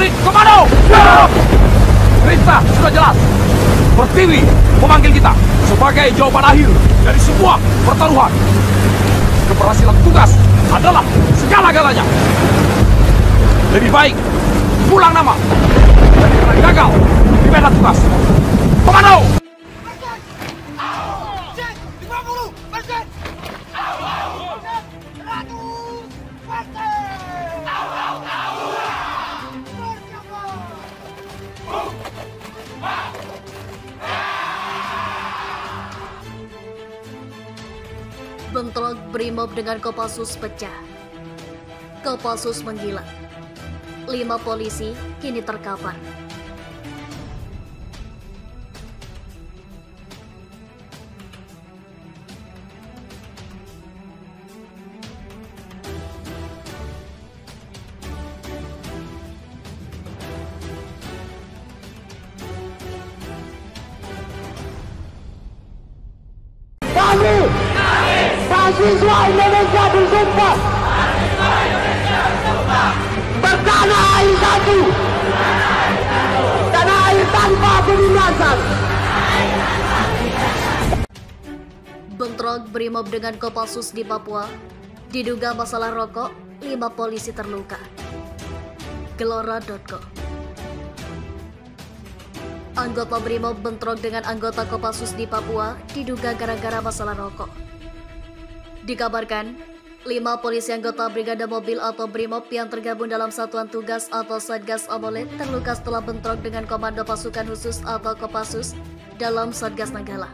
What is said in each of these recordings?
Prajurit komando! Perintah sudah jelas. Pertiwi memanggil kita sebagai jawaban akhir dari semua pertaruhan. Keberhasilan tugas adalah segala-galanya. Lebih baik pulang nama daripada gagal di medan tugas. Komando! Bentrok Brimob dengan Kopassus pecah. Kopassus menggila. 5 polisi kini terkapar. Mahasiswa Indonesia bersumpah bertanah air satu, tanah air tanpa penindasan. Bentrok Brimob dengan Kopassus di Papua. Diduga masalah rokok, 5 polisi terluka. Gelora.co. Anggota Brimob bentrok dengan anggota Kopassus di Papua diduga gara-gara masalah rokok. Dikabarkan, 5 polisi anggota Brigade Mobil atau Brimob yang tergabung dalam Satuan Tugas atau Satgas Amole terluka setelah bentrok dengan Komando Pasukan Khusus atau Kopassus dalam Satgas Nanggala.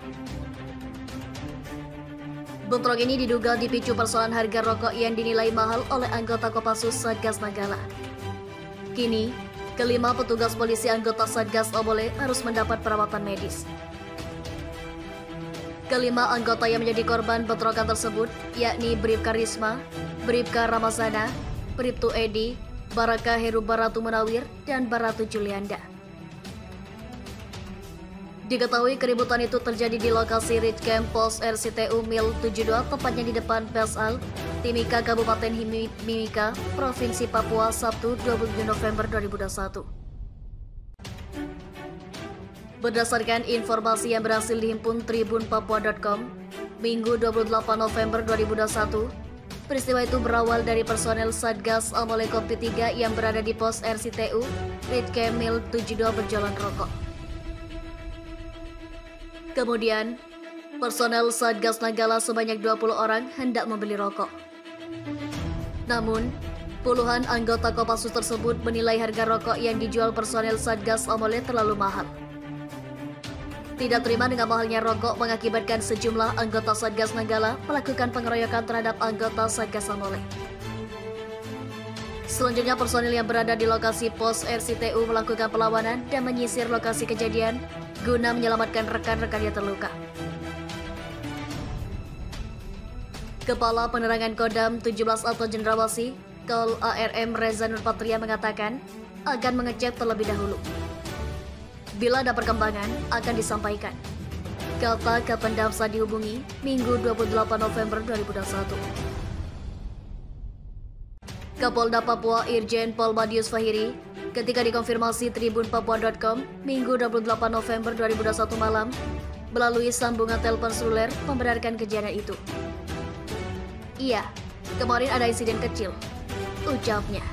Bentrok ini diduga dipicu persoalan harga rokok yang dinilai mahal oleh anggota Kopassus Satgas Nanggala. Kini, kelima petugas polisi anggota Satgas Amole harus mendapat perawatan medis. Kelima anggota yang menjadi korban bentrokan tersebut yakni Bribka Risma, Bribka Ramasana, Bribtu Edi, Baraka Heru Baratu Munawir, dan Baratu Julianda. Diketahui keributan itu terjadi di lokasi Ridge Camp Pos RCTU Mil 72, tepatnya di depan PSL Timika, Kabupaten Mimika, Provinsi Papua, Sabtu 27 November 2021. Berdasarkan informasi yang berhasil dihimpun tribunpapua.com, Minggu 28 November 2021, peristiwa itu berawal dari personel Satgas Amole Kopti 3 yang berada di pos RCTU Ridge Camp Mil 72 berjalan rokok. Kemudian, personel Satgas Nanggala sebanyak 20 orang hendak membeli rokok. Namun, puluhan anggota Kopassus tersebut menilai harga rokok yang dijual personel Satgas Amole terlalu mahal. Tidak terima dengan mahalnya rokok mengakibatkan sejumlah anggota Satgas Nanggala melakukan pengeroyokan terhadap anggota Satgas Amole. Selanjutnya personil yang berada di lokasi pos RCTU melakukan perlawanan dan menyisir lokasi kejadian guna menyelamatkan rekan-rekan yang terluka. Kepala Penerangan Kodam 17 atau Jendrawasih, Kol ARM Reza Nurpatria mengatakan akan mengecek terlebih dahulu. Bila ada perkembangan, akan disampaikan. Kata Kapendam saat dihubungi Minggu 28 November 2021. Kapolda Papua Irjen Pol Madius Fahiri ketika dikonfirmasi tribunpapua.com Minggu 28 November 2021 malam melalui sambungan telepon seluler membenarkan kejadian itu. Iya, kemarin ada insiden kecil, ucapnya.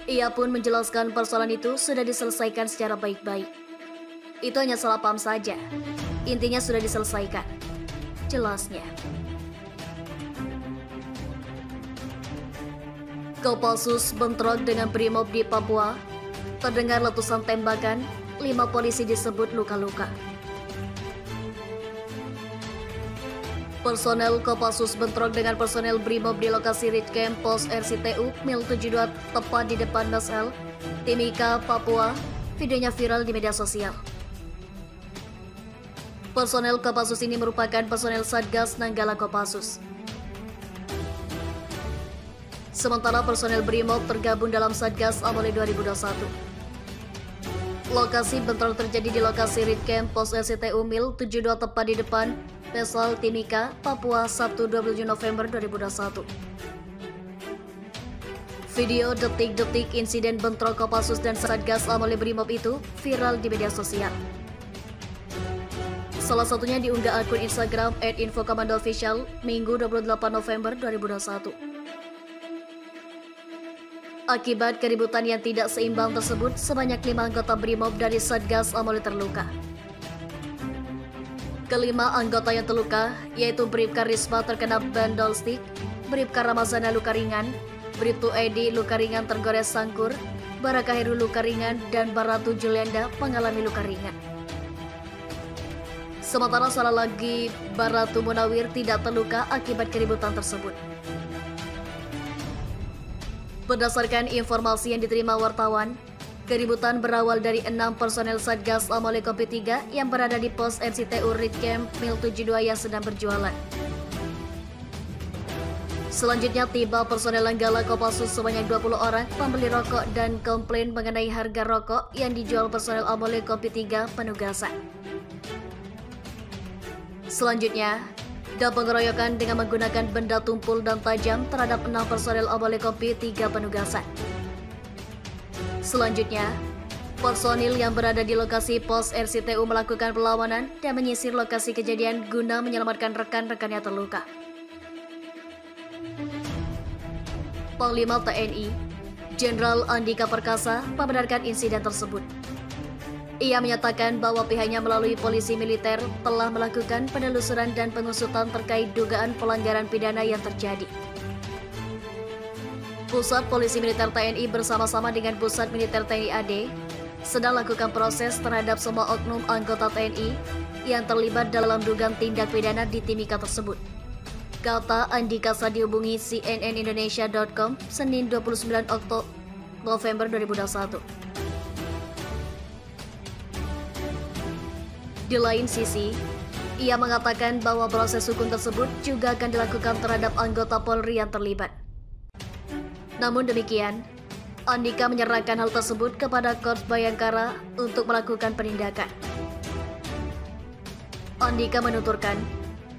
Ia pun menjelaskan persoalan itu sudah diselesaikan secara baik-baik. Itu hanya salah paham saja. Intinya sudah diselesaikan, jelasnya. Kopassus bentrok dengan Brimob di Papua. Terdengar letusan tembakan, 5 polisi disebut luka-luka. Personel Kopassus bentrok dengan personel Brimob di lokasi Ridge Camp Pos RCTU Mil 72 tepat di depan PSL Timika, Papua. Videonya viral di media sosial. Personel Kopassus ini merupakan personel Satgas Nanggala Kopassus. Sementara personel Brimob tergabung dalam Satgas Amole 2021. Lokasi bentrok terjadi di lokasi Ridge Camp Pos RCTU Mil 72 tepat di depan PSL Timika, Papua, Sabtu 27 November 2021. Video detik-detik insiden bentrok Kopassus dan Satgas oleh Brimob itu viral di media sosial. Salah satunya diunggah akun Instagram @infokomando_official Minggu 28 November 2021. Akibat keributan yang tidak seimbang tersebut, sebanyak 5 anggota Brimob dari Satgas Amoli terluka. Kelima anggota yang terluka yaitu Bribka Risma terkena bandol stick, Bribka Ramazana luka ringan, Bribtu Edi luka ringan tergores sangkur, Baraka Heru luka ringan, dan Baratu Julianda mengalami luka ringan. Sementara salah lagi Baratu Munawir tidak terluka akibat keributan tersebut. Berdasarkan informasi yang diterima wartawan, keributan berawal dari 6 personel Satgas Amoli Kopi 3 yang berada di pos RCTU Ritcamp Mil 72 yang sedang berjualan. Selanjutnya tiba personel Langgala Kopassus sebanyak 20 orang pembeli rokok dan komplain mengenai harga rokok yang dijual personel Amoli Kopi 3 penugasan. Selanjutnya, ada pengeroyokan dengan menggunakan benda tumpul dan tajam terhadap 6 personel Amoli Kopi 3 penugasan. Selanjutnya, personil yang berada di lokasi pos RCTU melakukan perlawanan dan menyisir lokasi kejadian guna menyelamatkan rekan-rekan yang terluka. Panglima TNI, Jenderal Andika Perkasa, membenarkan insiden tersebut. Ia menyatakan bahwa pihaknya melalui polisi militer telah melakukan penelusuran dan pengusutan terkait dugaan pelanggaran pidana yang terjadi. Pusat Polisi Militer TNI bersama-sama dengan Pusat Militer TNI AD sedang lakukan proses terhadap semua oknum anggota TNI yang terlibat dalam dugaan tindak pidana di Timika tersebut, kata Andika saat dihubungi cnnindonesia.com Senin 29 November 2021. Di lain sisi, ia mengatakan bahwa proses hukum tersebut juga akan dilakukan terhadap anggota Polri yang terlibat. Namun demikian, Andika menyerahkan hal tersebut kepada Korps Bayangkara untuk melakukan penindakan. Andika menuturkan,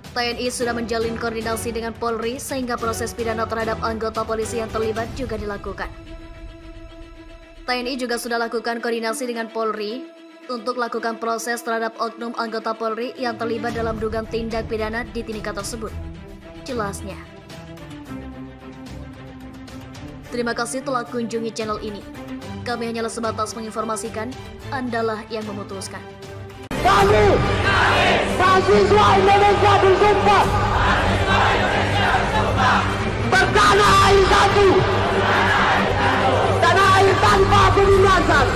TNI sudah menjalin koordinasi dengan Polri sehingga proses pidana terhadap anggota polisi yang terlibat juga dilakukan. TNI juga sudah lakukan koordinasi dengan Polri untuk lakukan proses terhadap oknum anggota Polri yang terlibat dalam dugaan tindak pidana di Timika tersebut, jelasnya. Terima kasih telah kunjungi channel ini. Kami hanyalah sebatas menginformasikan, Andalah yang memutuskan. Kami, mahasiswa Indonesia bersumpah bertanah air satu, tanah air tanpa penindasan.